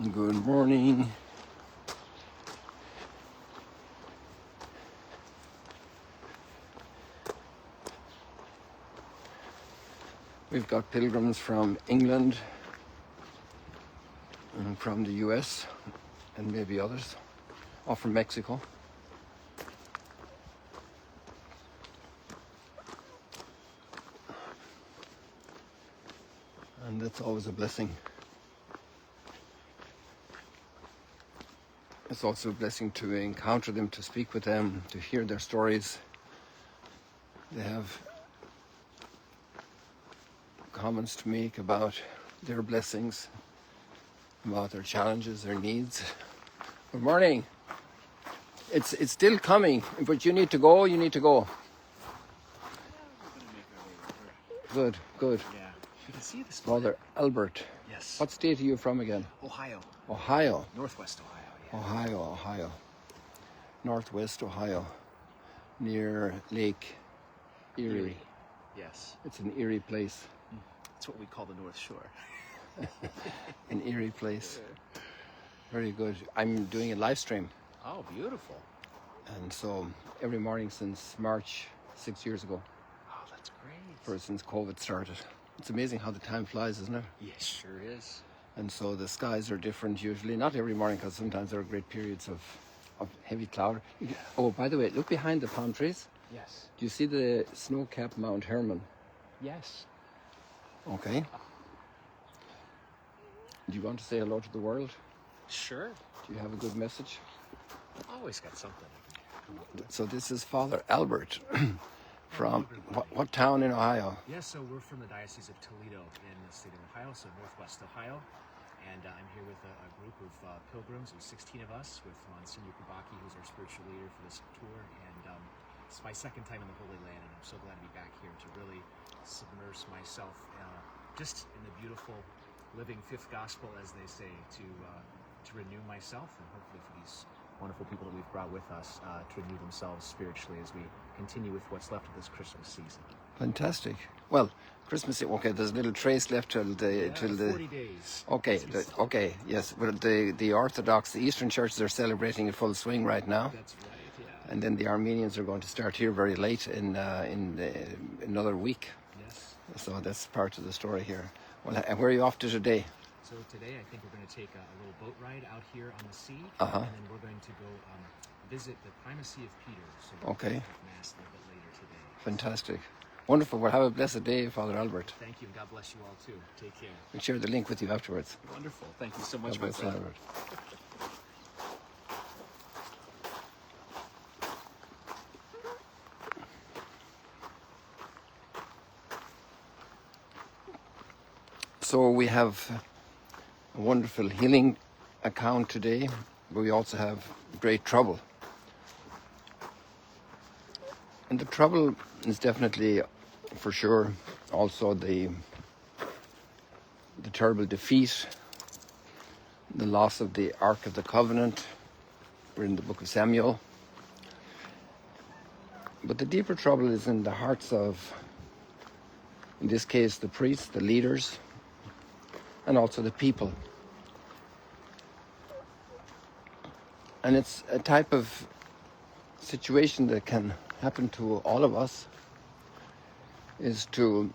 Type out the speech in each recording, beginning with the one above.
Good morning. We've got pilgrims from England and from the US and maybe others, or from Mexico. And that's always a blessing. It's also a blessing to encounter them, to speak with them, to hear their stories. They have comments to make about their blessings, about their challenges, their needs. Good morning. It's still coming, but you need to go. Good. Yeah. You can see this. Father Albert. Yes. What state are you from again? Ohio. Northwest Ohio. Yeah. Ohio. Northwest Ohio. Near Lake Erie. Yes. It's an eerie place. It's what we call the North Shore. An eerie place. Very good. I'm doing a live stream. Oh, beautiful. And so every morning since March 6 years ago. Oh, that's great. Since COVID started. It's amazing how the time flies, isn't it? Yes, sure is. And so the skies are different usually. Not every morning, because sometimes there are great periods of heavy cloud. Oh, by the way, look behind the palm trees. Yes. Do you see the snow-capped Mount Hermon? Yes. Okay. Do you want to say hello to the world? Sure. Do you have a good message? Always got something. So this is Father Albert from what town in Ohio? Yes, so we're from the Diocese of Toledo in the state of Ohio, so Northwest Ohio. And I'm here with a group of pilgrims. There's 16 of us with Monsignor Kubaki, who's our spiritual leader for this tour. And it's my second time in the Holy Land, and I'm so glad to be back here to really submerge myself just in the beautiful living fifth gospel, as they say, to renew myself, and hopefully for these wonderful people that we've brought with us to renew themselves spiritually as we continue with what's left of this Christmas season. Fantastic. Well, Christmas. Okay, there's a little trace left till the 40 days. Okay, yes. But the Orthodox, the Eastern churches are celebrating in full swing right now. That's right. Yeah. And then the Armenians are going to start here very late in another week. Yes. So that's part of the story here. Well, and where are you off to today? So today I think we're going to take a little boat ride out here on the sea, Uh-huh. and then we're going to go visit the primacy of Peter. So we'll Okay. have Mass a little bit later today. Fantastic. Wonderful. Well, have a blessed day, Father Albert. Thank you, and God bless you all too. Take care. We'll share the link with you afterwards. Wonderful. Thank you so much, God my bless friend. Albert. So we have a wonderful healing account today, but we also have great trouble. And the trouble is definitely, for sure, also the terrible defeat, the loss of the Ark of the Covenant. We're in the book of Samuel. But the deeper trouble is in the hearts of, in this case, the priests, the leaders, and also the people. And it's a type of situation that can happen to all of us, is to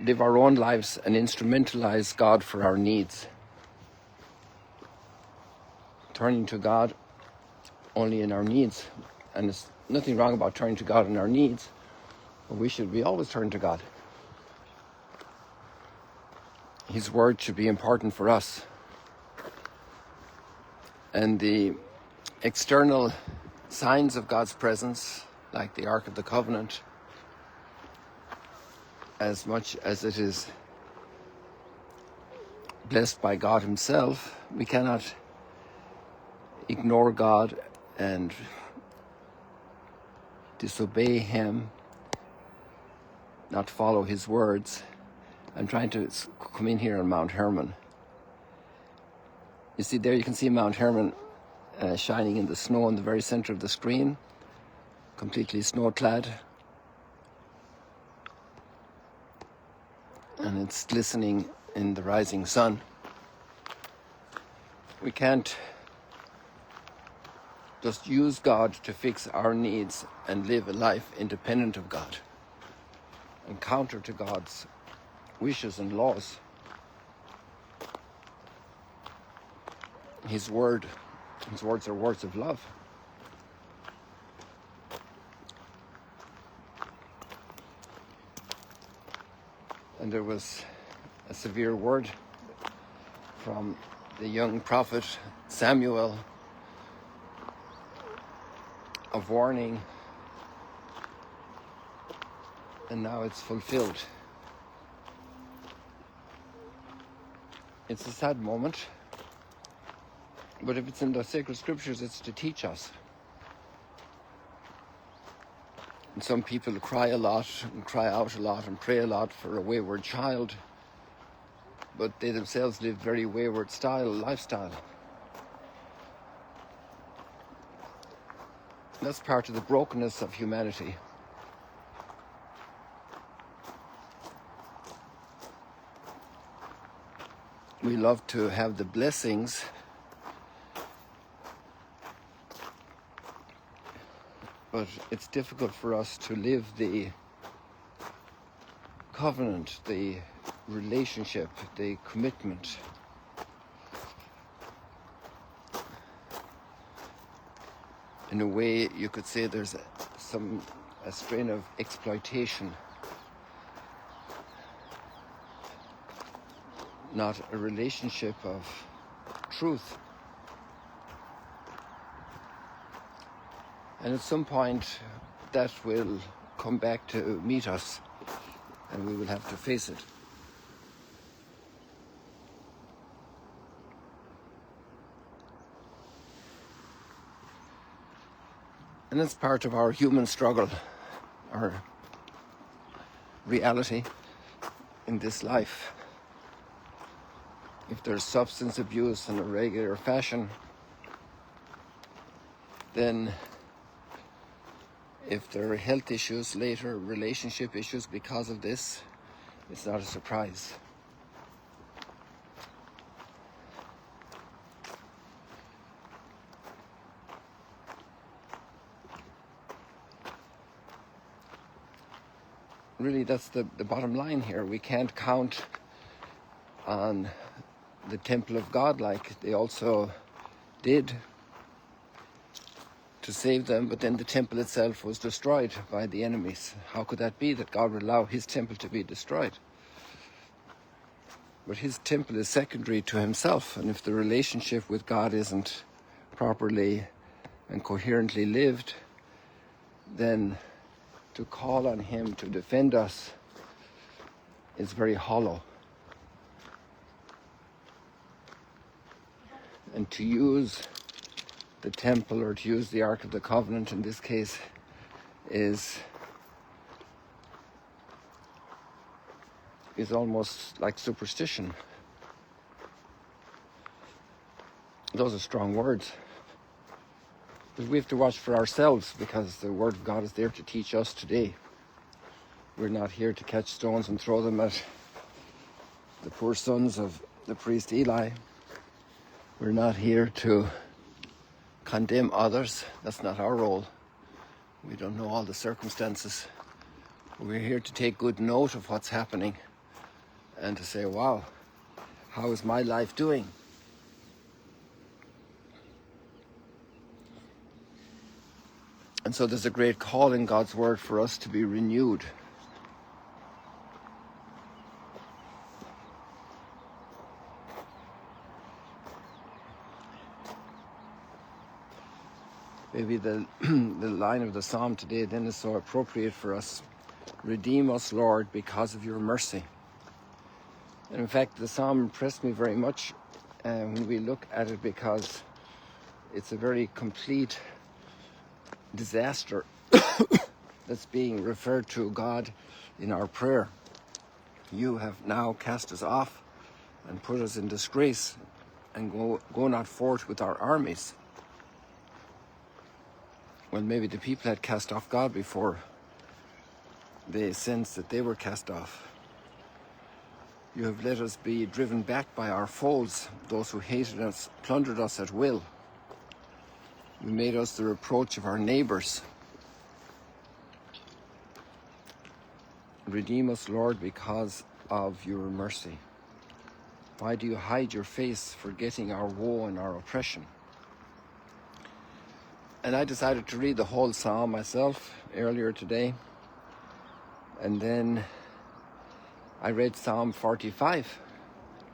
live our own lives and instrumentalize God for our needs. Turning to God only in our needs. And there's nothing wrong about turning to God in our needs, but we always turn to God. His word should be important for us. And the external signs of God's presence, like the Ark of the Covenant, as much as it is blessed by God himself, we cannot ignore God and disobey him, not follow his words. I'm trying to come in here on Mount Hermon. You see there, you can see Mount Hermon shining in the snow in the very center of the screen, completely snow-clad. And it's glistening in the rising sun. We can't just use God to fix our needs and live a life independent of God and counter to God's wishes and laws. His words are words of love. And there was a severe word from the young prophet Samuel of warning, and now it's fulfilled. It's a sad moment, but if it's in the sacred scriptures, it's to teach us. And some people cry a lot and cry out a lot and pray a lot for a wayward child, but they themselves live very wayward lifestyle. That's part of the brokenness of humanity. We love to have the blessings, but it's difficult for us to live the covenant, the relationship, the commitment. In a way, you could say there's a strain of exploitation, not a relationship of truth. And at some point, that will come back to meet us, and we will have to face it. And it's part of our human struggle, our reality in this life. If there's substance abuse in a regular fashion, then if there are health issues later, relationship issues because of this, it's not a surprise. Really, that's the bottom line here. We can't count on the temple of God like they also did to save them, but then the temple itself was destroyed by the enemies. How could that be, that God would allow his temple to be destroyed? But his temple is secondary to himself, and if the relationship with God isn't properly and coherently lived, then to call on him to defend us is very hollow. And to use the temple, or to use the Ark of the Covenant in this case, is almost like superstition. Those are strong words. But we have to watch for ourselves, because the Word of God is there to teach us today. We're not here to catch stones and throw them at the poor sons of the priest Eli. We're not here to condemn others. That's not our role. We don't know all the circumstances. We're here to take good note of what's happening and to say, wow, how is my life doing? And so there's a great call in God's word for us to be renewed. Maybe the line of the psalm today then is so appropriate for us. Redeem us, Lord, because of your mercy. And in fact, the psalm impressed me very much when we look at it, because it's a very complete disaster that's being referred to God in our prayer. You have now cast us off and put us in disgrace, and go not forth with our armies. Well, maybe the people had cast off God before they sensed that they were cast off. You have let us be driven back by our foes, those who hated us, plundered us at will. You made us the reproach of our neighbours. Redeem us, Lord, because of your mercy. Why do you hide your face, forgetting our woe and our oppression? And I decided to read the whole psalm myself earlier today. And then I read Psalm 45,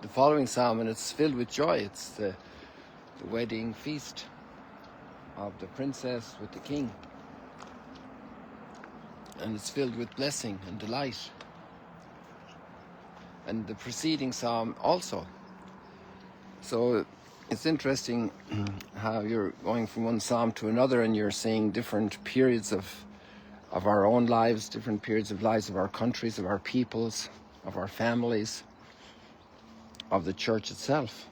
the following psalm, and it's filled with joy. It's the wedding feast of the princess with the king. And it's filled with blessing and delight. And the preceding psalm also. So it's interesting how you're going from one psalm to another and you're seeing different periods of our own lives, different periods of lives of our countries, of our peoples, of our families, of the church itself.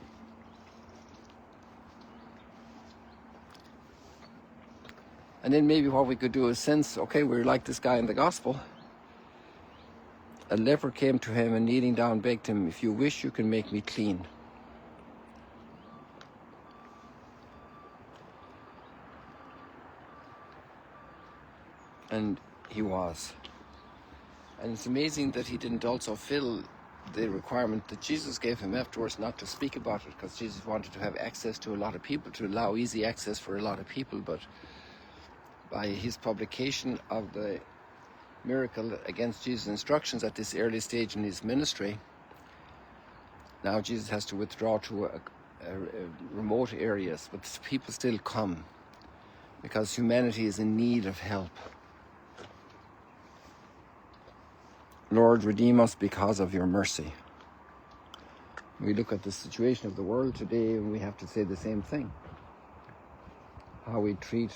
And then maybe what we could do is sense, okay, we're like this guy in the gospel. A leper came to him and kneeling down begged him, if you wish, you can make me clean. And he was. And it's amazing that he didn't also fill the requirement that Jesus gave him afterwards not to speak about it, because Jesus wanted to have access to a lot of people, to allow easy access for a lot of people. But by his publication of the miracle against Jesus' instructions at this early stage in his ministry, now Jesus has to withdraw to remote areas, but people still come because humanity is in need of help. Lord, redeem us because of your mercy. We look at the situation of the world today and we have to say the same thing. How we treat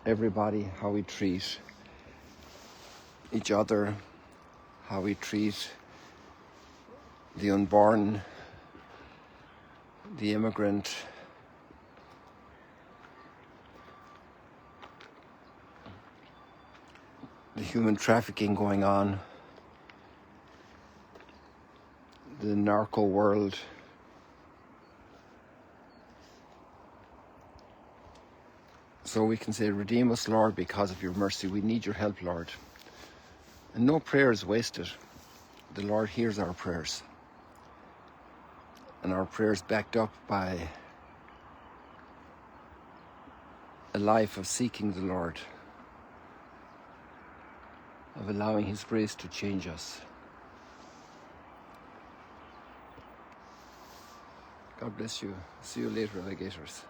everybody, how we treat each other, how we treat the unborn, the immigrant, the human trafficking going on, the narco world. So we can say, redeem us, Lord, because of your mercy. We need your help, Lord. And no prayer is wasted. The Lord hears our prayers. And our prayers backed up by a life of seeking the Lord, of allowing his grace to change us. God bless you. See you later, alligators.